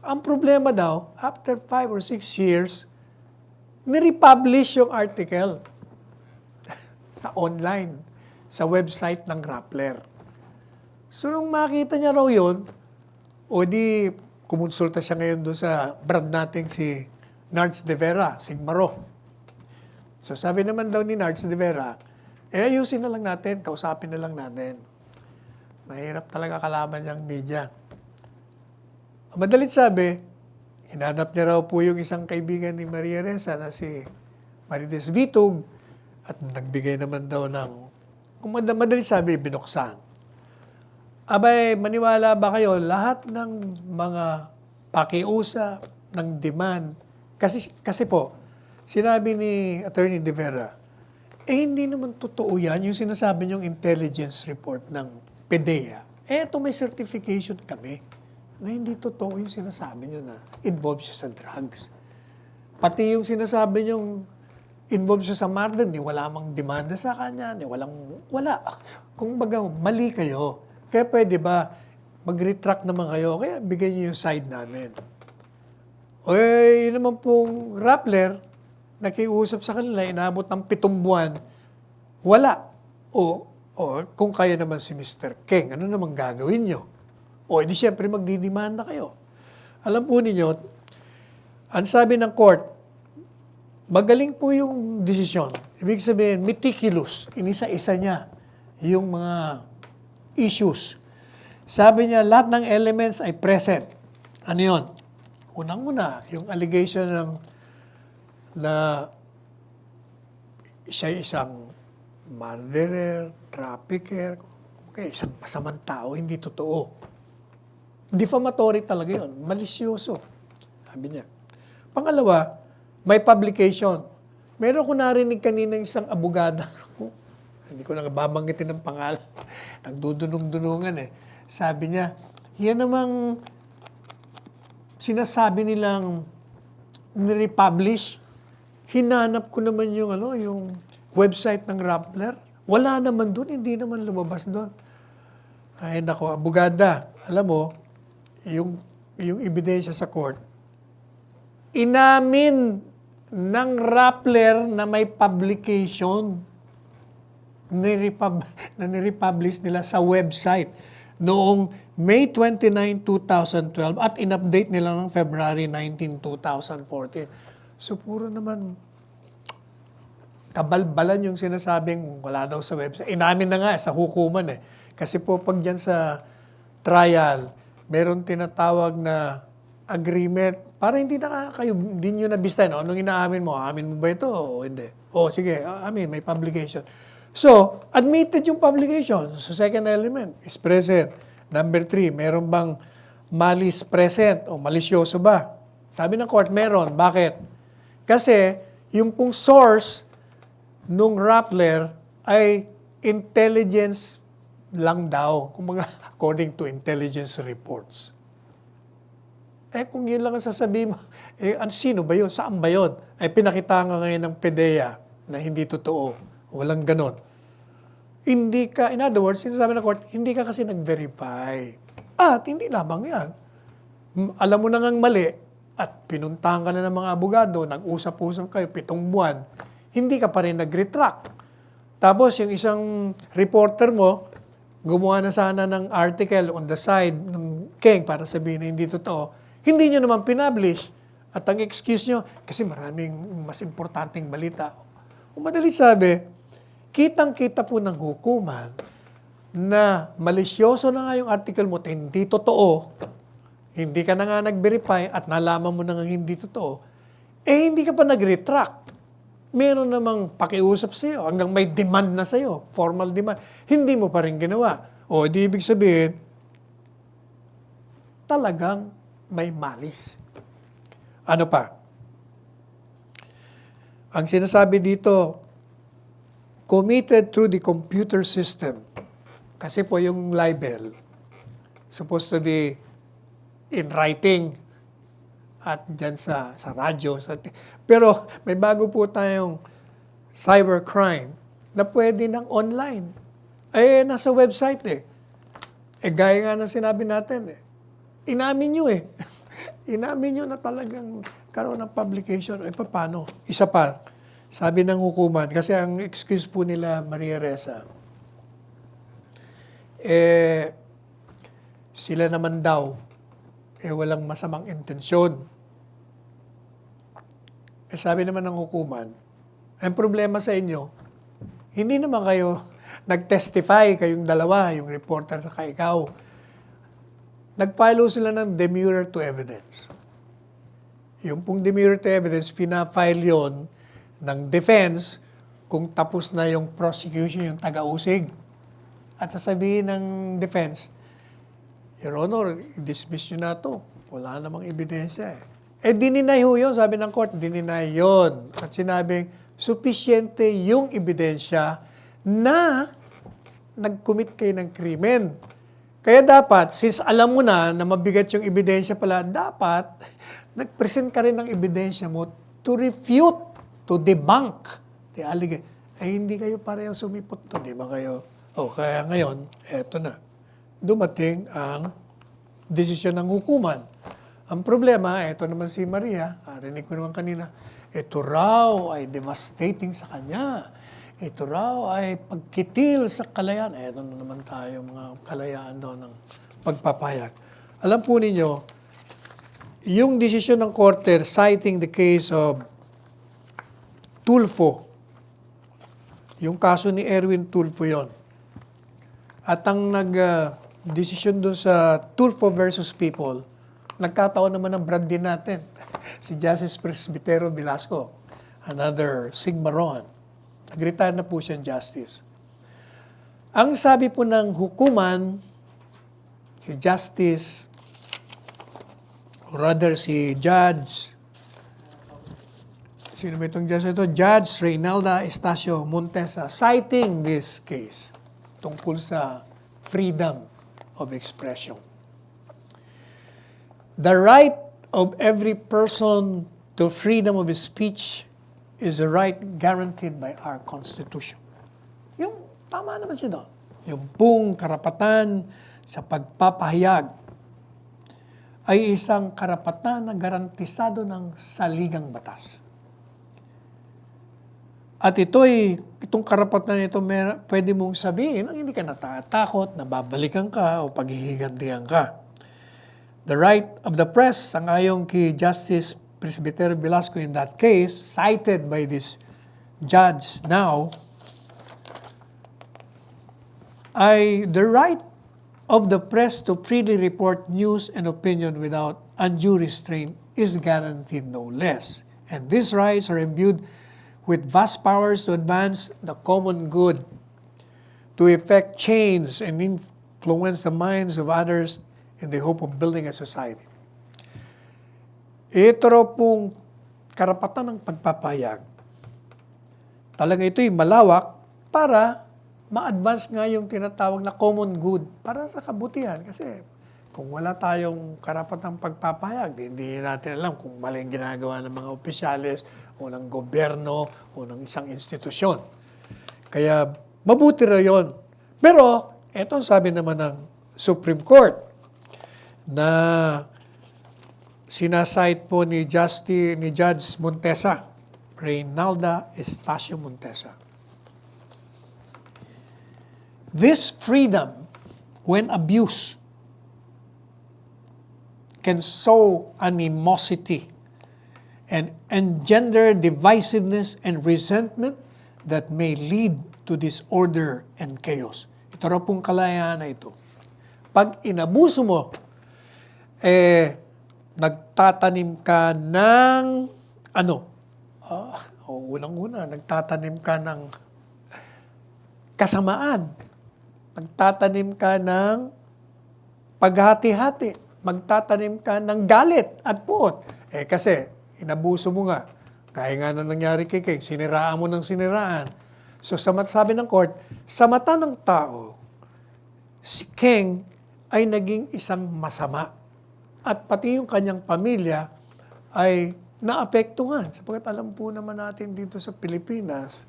Ang problema daw, after 5 or 6 years, nirepublish yung article sa online, sa website ng grappler. So, nung makita niya raw yun, o di kumonsulta siya ngayon doon sa brad nating si Nards de Vera, Sigmaro. So, sabi naman daw ni Nards de Vera, ayusin na lang natin, kausapin na lang natin. Mahirap talaga kalaban niyang media. Madalit sabi, Hinanap niya raw po yung isang kaibigan ni Maria Ressa na si Marites Vitug at nagbigay naman daw ng, kung madali sabi, binuksan. Abay, maniwala ba kayo, lahat ng mga pakiusap, ng demand, kasi po, sinabi ni Attorney De Vera, hindi naman totoo yan, yung sinasabi niyong intelligence report ng PDEA. Ito may certification kami na hindi totoo yung sinasabi niyo na involved siya sa drugs. Pati yung sinasabi niyong involved siya sa murder, ni wala mang demanda sa kanya, ni wala. Kung baga, mali kayo. Kaya pwede ba, mag-retract naman kayo, kaya bigyan niyo yung side namin. O yun naman pong Rappler, nakiusap sa kanila, inabot ng 7 buwan, wala. O kung kaya naman si Mr. King, ano naman gagawin nyo? O edi siyempre magdidemanda kayo. Alam po ninyo, ang sabi ng court, magaling po yung desisyon. Ibig sabihin, meticulous. Inisa-isa niya yung mga issues. Sabi niya, lahat ng elements ay present. Ano yun? Unang-una, yung allegation na siya isang murderer, trafficker, isang masamang tao, hindi totoo. Defamatory talaga yun. Malisyoso. Sabi niya. Pangalawa, may publication. Meron ko narinig kanina isang abogada. Hindi ko na babanggitin ng pangalan. Nagdudunong-dunungan eh. Sabi niya, yan namang sinasabi nilang nirepublish. Hinanap ko naman yung website ng Rappler. Wala naman doon, hindi naman lumabas doon. Ay nako, abogada, alam mo, yung ebidensya sa court, inamin ng Rappler na may publication na nirepublish nila sa website noong May 29, 2012 at in-update nila ng February 19, 2014. So puro naman kabalbalan yung sinasabing wala daw sa website. Inamin na nga sa hukuman eh. Kasi po pag dyan sa trial, meron tinatawag na agreement para hindi nyo nabista. No? Anong inaamin mo? Amin mo ba ito o hindi? O sige, amin, may publication. So, admitted yung publication. So, second element is present. Number 3, meron bang malice present o malisyoso ba? Sabi ng court, meron. Bakit? Kasi yung pong source nung Rappler ay intelligence lang daw, kumbaga according to intelligence reports. Kung yun lang ang sasabihin mo, sino ba yun? Saan ba yun? Pinakita nga ngayon ng PDEA na hindi totoo. Walang ganon. Hindi ka, in other words, sinasabi ng court, hindi ka kasi nag-verify. At hindi lamang yan. Alam mo na ngang mali, at pinuntahan ka na ng mga abogado, nag-usap-usap kayo, 7 buwan, hindi ka pa rin nag-retract. Tapos yung isang reporter mo, gumawa na sana ng article on the side ng King para sabihin na hindi totoo, hindi nyo naman pinablish. At ang excuse nyo, kasi maraming mas importanteng balita. O madali sabi, kitang-kita po ng hukuman na malisyoso na nga yung article mo at hindi totoo, hindi ka na nga nag-verify at nalaman mo na nga hindi totoo, hindi ka pa nag-retract. Meron namang pakiusap sa iyo hanggang may demand na sa iyo, formal demand, hindi mo pa rin ginawa. O di ibig sabihin, talagang may malis. Ano pa? Ang sinasabi dito, committed through the computer system. Kasi po yung libel, supposed to be in writing at dyan sa radyo. Pero may bago po tayong cybercrime na pwede ng online. Nasa website eh. Gaya nga ng sinabi natin eh. Inamin nyo eh. Inamin nyo na talagang karoon ng publication. Paano? Isa pa, sabi ng hukuman, kasi ang excuse po nila Maria Ressa, sila naman daw, walang masamang intensyon. Sabi naman ng hukuman, ang problema sa inyo, hindi naman kayo nag-testify kayong dalawa, yung reporter at ikaw. Nag-file sila ng demurrer to evidence. Yung pong demerit evidence, pina-file yon ng defense kung tapos na yung prosecution, yung taga-usig. At sasabihin ng defense, Your Honor, dismiss nyo na to. Wala namang ebidensya eh. Dininay ho yun, sabi ng court, dininay yun. At sinabing, sufisyente yung ebidensya na nag-commit kayo ng krimen. Kaya dapat, since alam mo na mabigat yung ebidensya pala, dapat nag-present ka rin ng ebidensya mo to refute, to debunk the allegation. Hindi kayo pareho sumipot to, di ba kayo? Kaya ngayon, eto na. Dumating ang desisyon ng hukuman. Ang problema, eto naman si Maria, rinig ko naman kanina, ito raw ay devastating sa kanya. Ito raw ay pagkitil sa kalayaan. Eto na naman tayo, mga kalayaan doon ng pagpapayag. Alam po ninyo, yung desisyon ng korte citing the case of Tulfo, yung kaso ni Erwin Tulfo yon. At ang nag-desisyon doon sa Tulfo versus People, nagkataon naman ng brand din natin, si Justice Presbitero Velasco, another Sigma Ron. Nag-retire na po siyang justice. Ang sabi po ng hukuman, si Justice, or rather si Judge, sino ba itong judge ito? Judge Reynalda Estacio Montesa, citing this case tungkol sa freedom of expression. The right of every person to freedom of speech is a right guaranteed by our Constitution. Yung tama naman siya doon. Yung pong karapatan sa pagpapahayag ay isang karapatan na garantisado ng saligang batas. At itong karapatan na ito, pwede mong sabihin ang hindi ka natatakot, nababalikan ka o paghihigantihan ka. The right of the press, ang ayon kay Justice Presbitero Velasco in that case, cited by this judge now, ay the right of the press to freely report news and opinion without undue restraint is guaranteed no less. And these rights are imbued with vast powers to advance the common good, to effect change and influence the minds of others in the hope of building a society. Ito raw pong karapatan ng pagpapahayag. Talaga ito'y malawak para ma-advance nga yung tinatawag na common good para sa kabutihan. Kasi kung wala tayong karapatang pagpapahayag, hindi natin alam kung mali ang ginagawa ng mga opisyales o ng gobyerno o ng isang institusyon. Kaya mabuti raw yun. Pero eto ang sabi naman ng Supreme Court na sinasite po ni Judge Montesa, Reynalda Estacio Montesa. This freedom, when abused, can sow animosity and engender divisiveness and resentment that may lead to disorder and chaos. Ito raw pong kalayaan na ito. Pag inabuso mo, nagtatanim ka ng unang-una, nagtatanim ka ng kasamaan. Magtatanim ka ng paghati-hati. Magtatanim ka ng galit at puot. Kasi, inabuso mo nga. Kaya nga na nangyari kay King, siniraan mo ng siniraan. So, sabi ng court, sa mata ng tao, si King ay naging isang masama. At pati yung kanyang pamilya ay naapektuhan. Sapagkat alam po naman natin dito sa Pilipinas,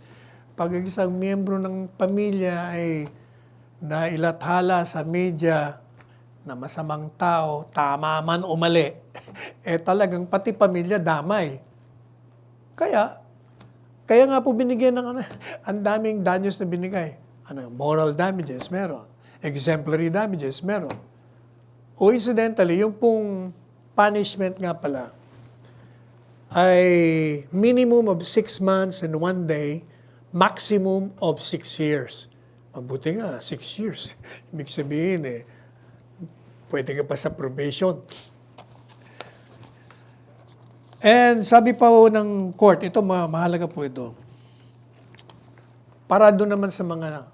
pag isang miyembro ng pamilya ay nailathala sa media na masamang tao, tama man o mali, talagang pati pamilya damay. Kaya nga po binigyan ng ang daming danyos na binigay. Moral damages, meron. Exemplary damages, meron. O incidentally, yung pong punishment nga pala ay minimum of 6 months and 1 day, maximum of 6 years. Mabuti nga, 6 years. Ibig sabihin pwede ka pa sa probation. And sabi pa po ng court, ito mahalaga po ito, para doon naman sa mga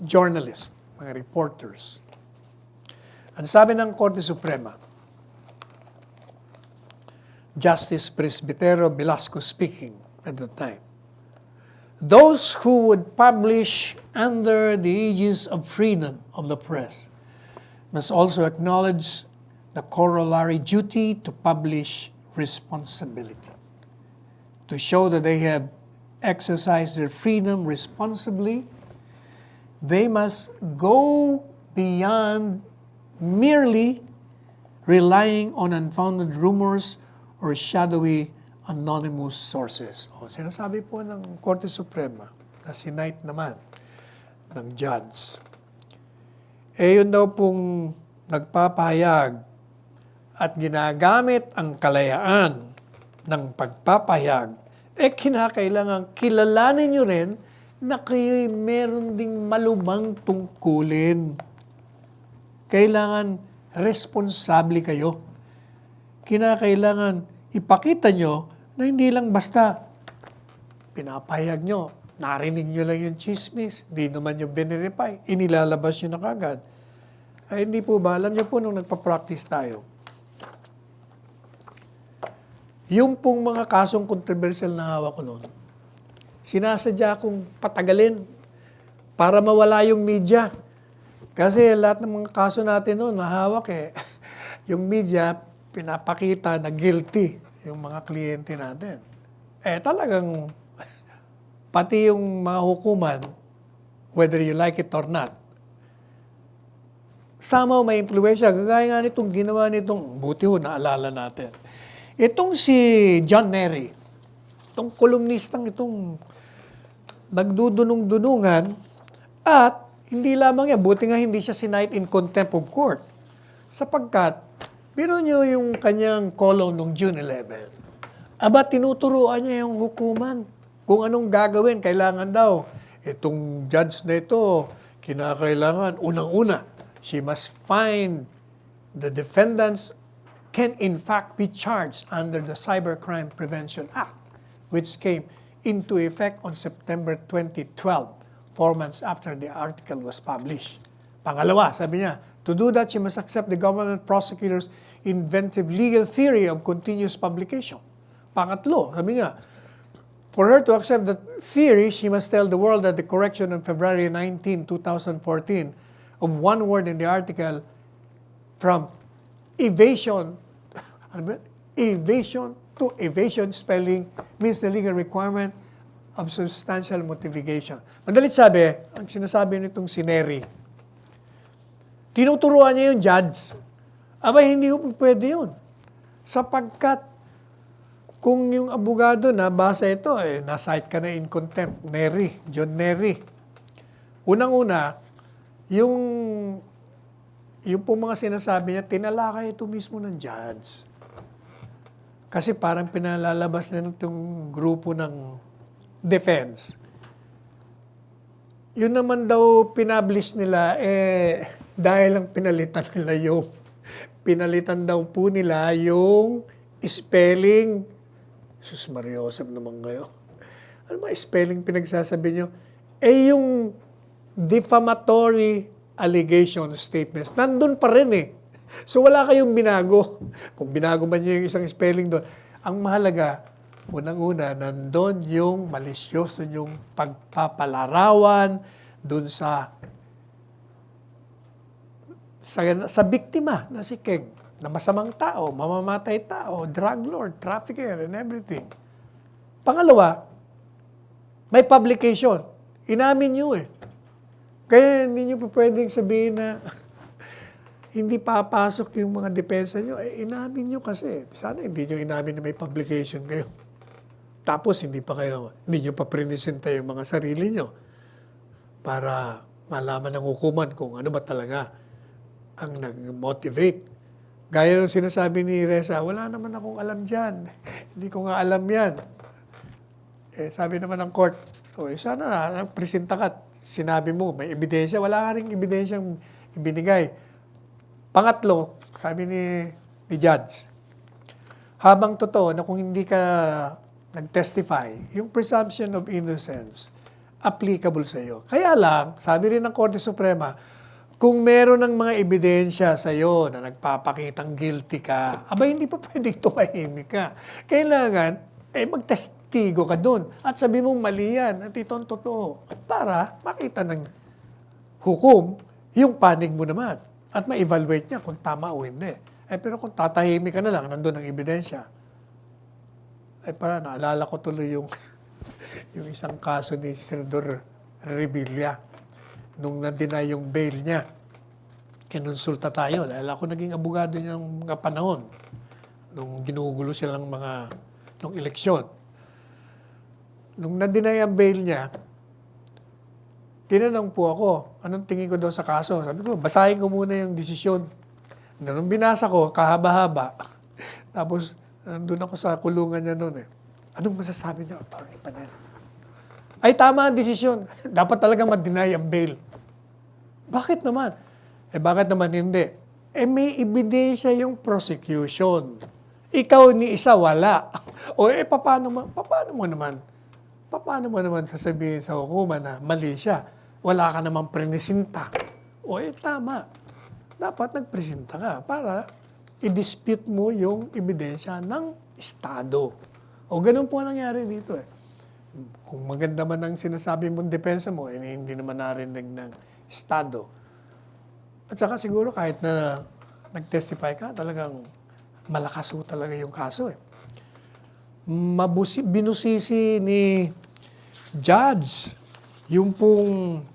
journalists, mga reporters. Ang sabi ng Korte Suprema, Justice Presbitero Velasco speaking at the time, those who would publish under the aegis of freedom of the press must also acknowledge the corollary duty to publish responsibility, to show that they have exercised their freedom responsibly. They must go beyond merely relying on unfounded rumors or shadowy anonymous sources. O, sinasabi po ng Korte Suprema na sinight naman ng judge. Yun daw pong nagpapahayag at ginagamit ang kalayaan ng pagpapahayag, kinakailangan kilalanin nyo rin na kayo'y meron ding malubhang tungkulin. Kailangan responsable kayo. Kinakailangan ipakita nyo na hindi lang basta pinapahayag nyo, narinig nyo lang yung chismis, hindi naman yung verify, inilalabas nyo na kagad. Ay hindi po ba, alam nyo po nung nagpa-practice tayo, yung pong mga kasong controversial na hawak ko noon, sinasadya kong patagalin para mawala yung media. Kasi lahat ng mga kaso natin noon, nahawak yung media, pinapakita na guilty yung mga kliyente natin. Talagang, pati yung mga hukuman, whether you like it or not, somehow may impluwensya. Gagaya nga nitong ginawa nitong, buti ho, naalala natin. Itong si John Nery, itong kolumnistang itong nagdudunong-dunungan, at hindi lamang yan, buti nga hindi siya sinight in contempt of court. Sapagkat, biro nyo yung kanyang column noong June 11. Aba, tinuturuan niya yung hukuman. Kung anong gagawin, kailangan daw. Itong judge na ito, kinakailangan, unang-una, she must find the defendants can in fact be charged under the Cybercrime Prevention Act, which came into effect on September 2012, 4 months after the article was published. Pangalawa, sabi niya, to do that, she must accept the government prosecutor's inventive legal theory of continuous publication. Pangatlo, sabi niya, for her to accept that theory, she must tell the world that the correction on February 19, 2014 of one word in the article from evasion, evasion to evasion spelling means the legal requirement of substantial motivation. Madalit sabi, ang sinasabi nitong si Nery, tinuturuan niya yung judge. Aba, hindi ko pwede yun. Sapagkat, kung yung abogado na basa ito, na-cite ka na in contempt, Nery, John Nery. Unang-una, yung po mga sinasabi niya, tinalakay ito mismo ng judge. Kasi parang pinalalabas na itong grupo ng defense. Yun naman daw pinablish nila, dahil lang pinalitan daw po nila yung spelling. Sus Mariosep naman kayo. Ano ba spelling pinagsasabi nyo? Yung defamatory allegation statements, nandun pa rin So wala kayong binago. Kung binago man nyo yung isang spelling doon, ang mahalaga, unang-una, nandun yung malisyoso yung pagpapalarawan doon sa biktima na si Keng, na masamang tao, mamamatay tao, drug lord, trafficker, and everything. Pangalawa, may publication. Inamin nyo Kaya hindi nyo pa pwedeng sabihin na hindi papasok yung mga depensa nyo. Inamin nyo kasi. Sana hindi nyo inamin na may publication kayo. Tapos hindi nyo pa prinisenta yung mga sarili nyo para malaman ng hukuman kung ano ba talaga ang nag-motivate. Gaya ng sinasabi ni Reza, wala naman akong alam dyan. Hindi ko nga alam yan. Sabi naman ng court, sana presenta ka, sinabi mo, may ebidensya. Wala ka rin ebidensyang ibinigay. Pangatlo, sabi ni judge, habang totoo na kung hindi ka nag-testify, yung presumption of innocence, applicable sa iyo. Kaya lang, sabi rin ng Korte Suprema, kung meron ng mga ebidensya sa iyo na nagpapakitang guilty ka, hindi pa pwedeng tumahimik ka. Kailangan, magtestigo ka doon. At sabi mong mali yan, at ito ang totoo. Para makita ng hukom yung panig mo naman. At ma-evaluate niya kung tama o hindi. Pero kung tatahimik ka na lang, nandun ang ebidensya. Naalala ko tuloy yung isang kaso ni Senador Revilla nung na-deny yung bail niya. Kinonsulta tayo dahil ako naging abogado niyang mga panahon nung ginugulo silang nung eleksyon. Nung na-deny ang bail niya, tinanong po ako, anong tingin ko daw sa kaso? Sabi ko, basahin ko muna yung desisyon. Nung binasa ko, kahaba-haba. Tapos, nandun ako sa kulungan niya noon Anong masasabi niya, Atty. Panelo? Ay, tama ang desisyon. Dapat talaga ma-deny ang bail. Bakit naman? Bakit naman hindi? May ebidensya yung prosecution. Ikaw ni isa wala. Paano mo naman sasabihin sa hukuman na mali siya? Wala ka namang prenisinta. Tama. Dapat nagpresenta ka para i-dispute mo yung ebidensya ng Estado. Ganun po ang nangyari dito Kung maganda man ang sinasabi mong depensa mo, hindi naman narinig ng Estado. At saka siguro kahit na nag-testify ka, talagang malakas ho talaga yung kaso Binusisi ni Judge yung pong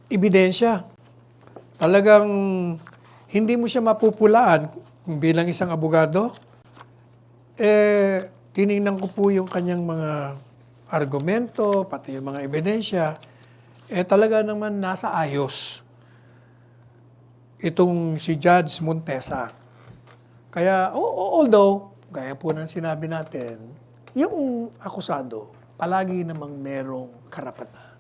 ebidensya. Talagang hindi mo siya mapupulaan bilang isang abogado. Tinignan ko po yung kanyang mga argumento, pati yung mga ebidensya. Talaga naman nasa ayos itong si Judge Montesa. Kaya, although, gaya po ng sinabi natin, yung akusado, palagi namang merong karapatan.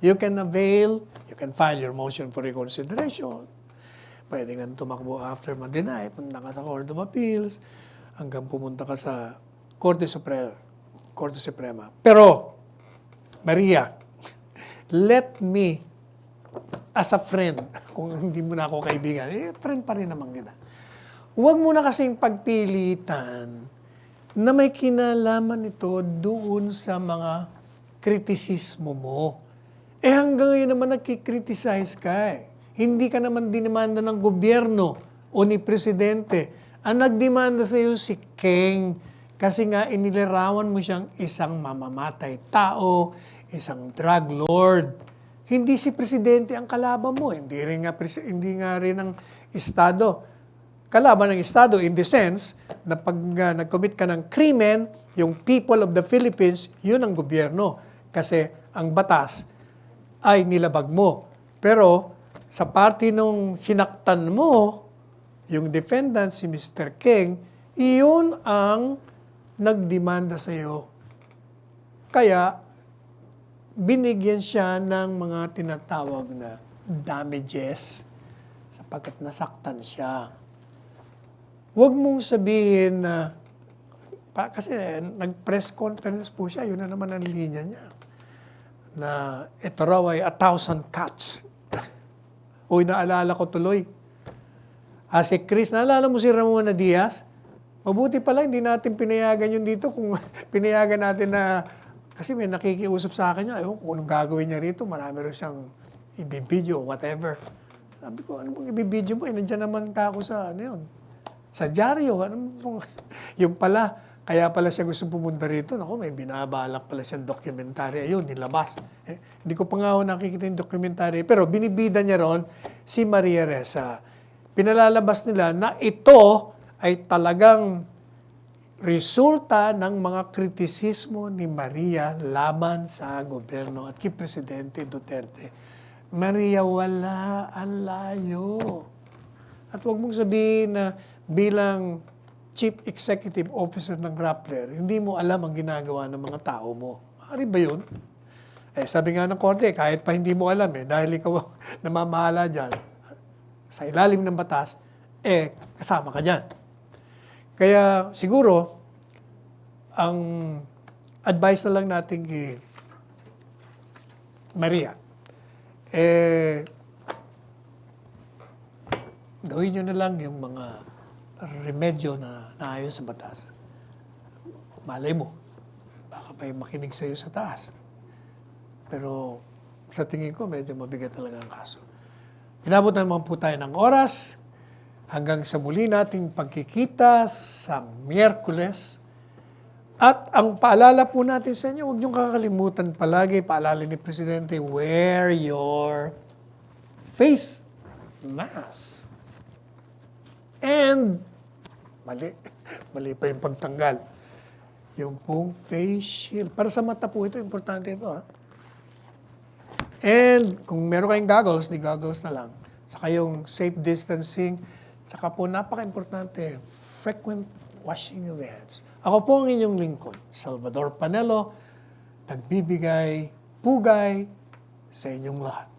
You can avail, you can file your motion for reconsideration. Pwede kang tumakbo after ma-deny, punta ka sa Court of Appeals, hanggang pumunta ka sa Korte Suprema. Pero, Maria, let me, as a friend, kung hindi mo na ako kaibigan, friend pa rin naman kita. Huwag mo na kasing pagpilitan na may kinalaman ito doon sa mga kritisismo mo. Hanggang ngayon naman nagkikriticize ka Hindi ka naman dinimanda ng gobyerno o ni Presidente. Ang nagdemanda sa iyo si King kasi nga inilarawan mo siyang isang mamamatay tao, isang drug lord. Hindi si Presidente ang kalaban mo. Hindi nga rin ang Estado. Kalaban ng Estado in the sense na pag nag-commit ka ng krimen, yung people of the Philippines, yun ang gobyerno. Kasi ang batas ay nilabag mo. Pero sa parte nung sinaktan mo, yung defendant, si Mr. King, iyon ang nagdemanda sa iyo. Kaya, binigyan siya ng mga tinatawag na damages sapagkat nasaktan siya. Huwag mong sabihin na, kasi nag-press conference po siya, yun na naman ang linya niya, na ito raw ay 1,000 cuts. Naalala ko tuloy. Si Chris, naalala mo si Ramona Diaz? Mabuti pala, hindi natin pinayagan yun dito. Kung pinayagan natin na, kasi may nakikiusap sa akin niya, ewan kung anong gagawin niya rito, marami rin siyang i-video, whatever. Sabi ko, ano bang i-video mo? Nandiyan naman ka ako sa, sa dyaryo. Yung pala, kaya pala siya gusto pumunta rito. Naku, may binabalak pala siyang dokumentarya. Ayun, nilabas. Hindi ko pa nga ako nakikita yung dokumentarya. Pero binibida niya ron si Maria Ressa. Pinalalabas nila na ito ay talagang resulta ng mga kritisismo ni Maria laban sa gobyerno at kay Presidente Duterte. Maria, wala ang layo. At huwag mong sabihin na bilang Chief Executive Officer ng Rappler, hindi mo alam ang ginagawa ng mga tao mo. Maaari ba yun? Sabi nga ng korte, kahit pa hindi mo alam dahil ikaw namamahala dyan, sa ilalim ng batas, kasama ka dyan. Kaya siguro, ang advice na lang natin kay Maria, gawin nyo na lang yung mga remedyo na naayon sa batas. Malay mo, baka may makinig sa'yo sa taas. Pero sa tingin ko, medyo mabigat talaga ang kaso. Inabot naman po tayo ng oras. Hanggang sa muli nating pagkikita sa Miyerkules. At ang paalala po natin sa inyo, huwag niyong kakalimutan palagi, paalala ni Presidente, wear your face mask. And, mali pa yung pagtanggal. Yung pong face shield. Para sa mata po ito, importante ito. Ha? And, kung meron kayong goggles, di goggles na lang. Saka yung safe distancing. Saka po, napaka-importante, frequent washing of the hands. Ako po ang inyong lingkod, Salvador Panelo, nagbibigay pugay sa inyong lahat.